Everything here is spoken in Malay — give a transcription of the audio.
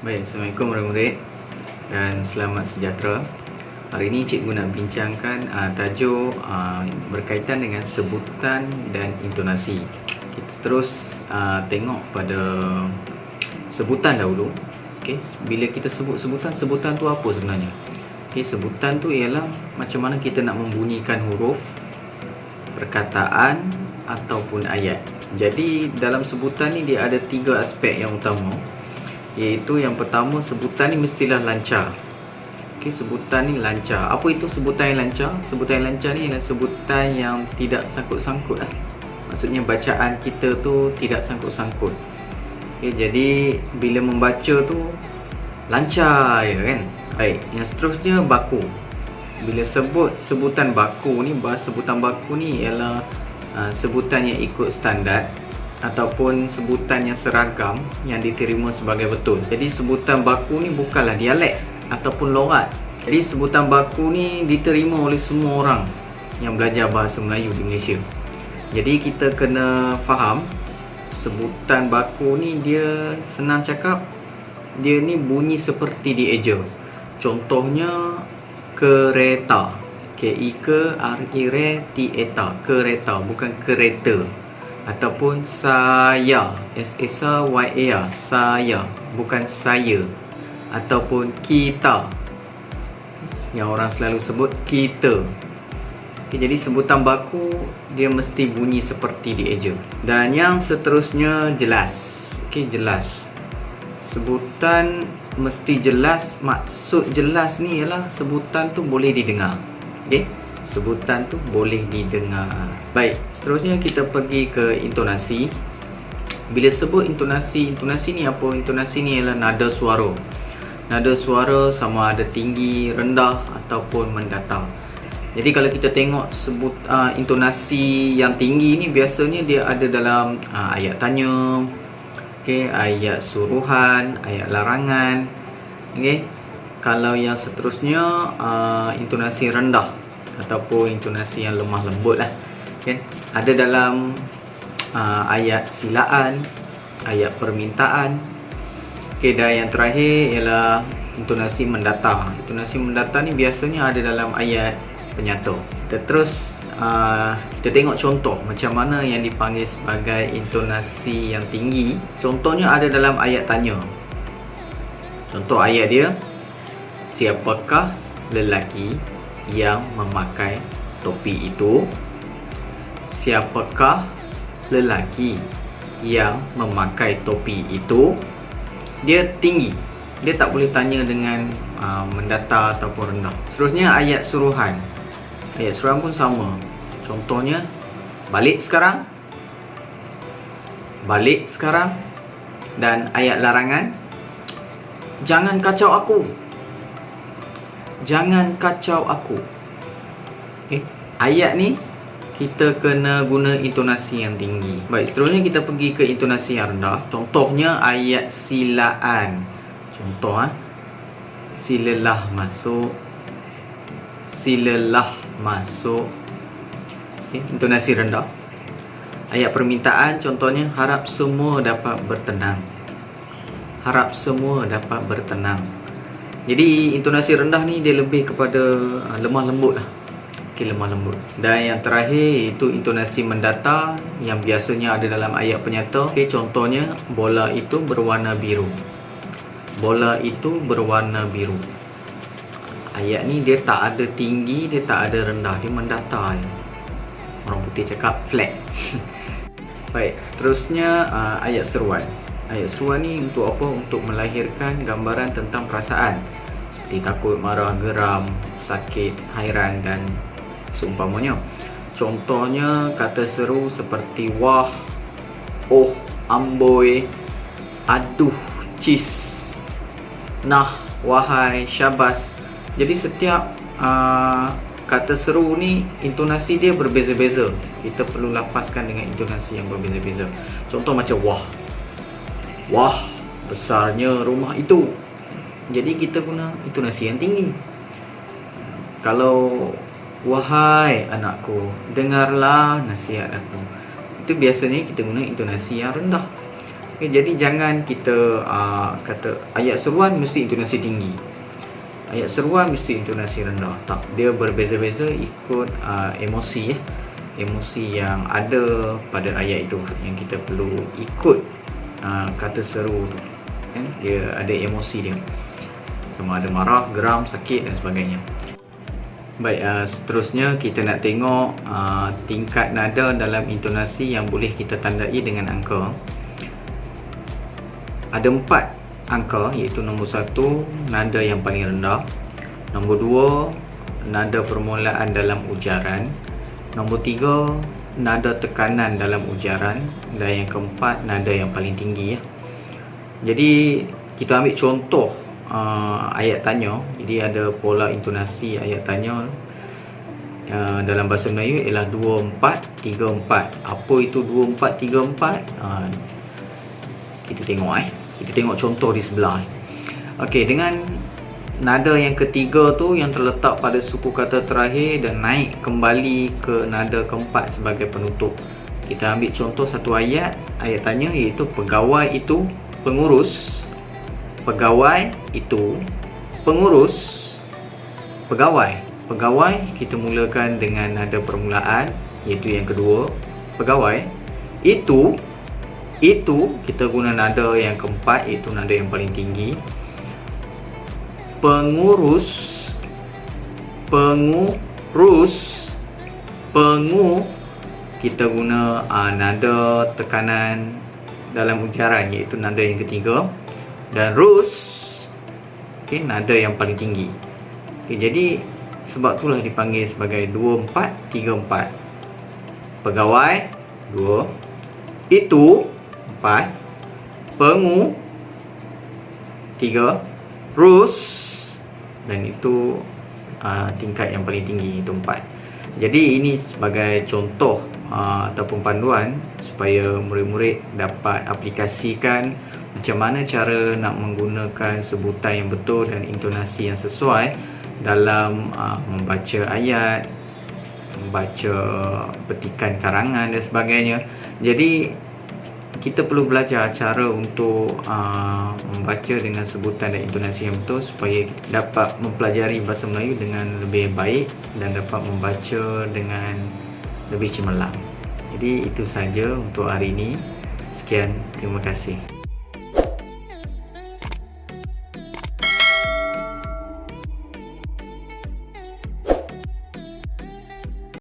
Baik, Assalamualaikum murid-murid dan selamat sejahtera. Hari ini cikgu nak bincangkan tajuk berkaitan dengan sebutan dan intonasi. Kita terus tengok pada sebutan dahulu. Okey, bila kita sebut sebutan tu apa sebenarnya? Okey, sebutan tu ialah macam mana kita nak membunyikan huruf, perkataan ataupun ayat. Jadi dalam sebutan ni dia ada 3 aspek yang utama, iaitu yang pertama, sebutan ni mestilah lancar. Okey, sebutan ni lancar. Apa itu sebutan yang lancar? Sebutan yang lancar ni ialah sebutan yang tidak sangkut-sangkut lah. Maksudnya bacaan kita tu tidak sangkut-sangkut. Okey, jadi bila membaca tu lancar je kan. Baik, yang seterusnya baku. Bila sebut sebutan baku ni, sebutan baku ni ialah sebutan yang ikut standard ataupun sebutan yang seragam yang diterima sebagai betul. Jadi sebutan baku ni bukanlah dialek ataupun logat. Jadi sebutan baku ni diterima oleh semua orang yang belajar bahasa Melayu di Malaysia. Jadi kita kena faham sebutan baku ni, dia senang cakap, dia ni bunyi seperti dieja. Contohnya kereta, K-I-K-R-E-T-A, kereta, bukan kereta. Ataupun saya, S-A-Y-A, saya, bukan saya. Ataupun kita, yang orang selalu sebut kita. Okay, jadi sebutan baku dia mesti bunyi seperti dieja. Dan yang seterusnya jelas. Okay, jelas. Sebutan mesti jelas. Maksud jelas ni ialah sebutan tu boleh didengar. Okay, sebutan tu boleh didengar. Baik, seterusnya kita pergi ke intonasi. Bila sebut intonasi ni apa? Intonasi ni ialah nada suara. Nada suara sama ada tinggi, rendah ataupun mendatar. Jadi kalau kita tengok intonasi yang tinggi ni biasanya dia ada dalam ayat tanya, okey, ayat suruhan, ayat larangan. Okey. Kalau yang seterusnya intonasi rendah ataupun intonasi yang lemah lembut lah, kan? Ada dalam ayat silaan, ayat permintaan. Okey, dan yang terakhir ialah intonasi mendatar. Intonasi mendatar ni biasanya ada dalam ayat penyata. Kita terus kita tengok contoh macam mana yang dipanggil sebagai intonasi yang tinggi. Contohnya ada dalam ayat tanya. Contoh ayat dia, siapakah lelaki yang memakai topi itu? Siapakah lelaki yang memakai topi itu? Dia tinggi. Dia tak boleh tanya dengan mendatar ataupun rendah. Seterusnya ayat suruhan. Ayat suruhan pun sama. Contohnya, balik sekarang. Balik sekarang. Dan ayat larangan, jangan kacau aku. Jangan kacau aku. Ayat ni kita kena guna intonasi yang tinggi. Baik, seterusnya kita pergi ke intonasi yang rendah. Contohnya ayat silaan. Contoh, silalah masuk. Silalah masuk. Intonasi rendah. Ayat permintaan contohnya, harap semua dapat bertenang. Harap semua dapat bertenang. Jadi intonasi rendah ni dia lebih kepada lemah lembut lah. Okey, lemah lembut. Dan yang terakhir iaitu intonasi mendatar yang biasanya ada dalam ayat penyata. Okey, contohnya bola itu berwarna biru. Bola itu berwarna biru. Ayat ni dia tak ada tinggi, dia tak ada rendah, dia mendatar je. Orang putih cakap flat. Baik, seterusnya ayat seruan. Ayat seruan ni untuk apa? Untuk melahirkan gambaran tentang perasaan, seperti takut, marah, geram, sakit, hairan dan seumpamanya. Contohnya kata seru seperti wah, oh, amboi, aduh, cis, nah, wahai, syabas. Jadi setiap kata seru ni intonasi dia berbeza-beza. Kita perlu lafazkan dengan intonasi yang berbeza-beza. Contoh macam wah. Wah, besarnya rumah itu. Jadi kita guna intonasi yang tinggi. Kalau wahai anakku, dengarlah nasihat aku, itu biasanya kita guna intonasi yang rendah. Okay, jadi jangan kita kata ayat seruan mesti intonasi tinggi, ayat seruan mesti intonasi rendah. Tak, dia berbeza-beza ikut emosi ya. Emosi yang ada pada ayat itu yang kita perlu ikut kata seru tu. Kan? Dia ada emosi dia. Sama ada marah, geram, sakit dan sebagainya. Baik, seterusnya kita nak tengok tingkat nada dalam intonasi yang boleh kita tandai dengan angka. Ada 4 angka, iaitu nombor 1 nada yang paling rendah, nombor 2 nada permulaan dalam ujaran, nombor 3 nada tekanan dalam ujaran, dan yang keempat nada yang paling tinggi ya. Jadi kita ambil contoh ayat tanya. Jadi ada pola intonasi ayat tanya dalam bahasa Melayu ialah 2-4-3-4. Apa itu 2-4-3-4? Kita tengok kita tengok contoh di sebelah. Okey, dengan nada yang ketiga tu yang terletak pada suku kata terakhir dan naik kembali ke nada keempat sebagai penutup. Kita ambil contoh satu ayat tanya, iaitu pegawai itu pengurus. Pegawai itu pengurus. Pegawai kita mulakan dengan nada permulaan, iaitu yang kedua. Pegawai itu kita guna nada yang keempat, iaitu nada yang paling tinggi. Pengurus kita guna nada tekanan dalam ujaran, iaitu nada yang ketiga. Dan nada yang paling tinggi. Jadi sebab itulah dipanggil sebagai 2-4-3-4. Pegawai 2, itu 4, 3, dan itu tingkat yang paling tinggi, itu 4. Jadi ini sebagai contoh ataupun panduan supaya murid-murid dapat aplikasikan macam mana cara nak menggunakan sebutan yang betul dan intonasi yang sesuai dalam membaca ayat, membaca petikan karangan dan sebagainya. Jadi kita perlu belajar cara untuk membaca dengan sebutan dan intonasi yang betul supaya kita dapat mempelajari bahasa Melayu dengan lebih baik dan dapat membaca dengan lebih cemerlang. Jadi itu saja untuk hari ini. Sekian, terima kasih.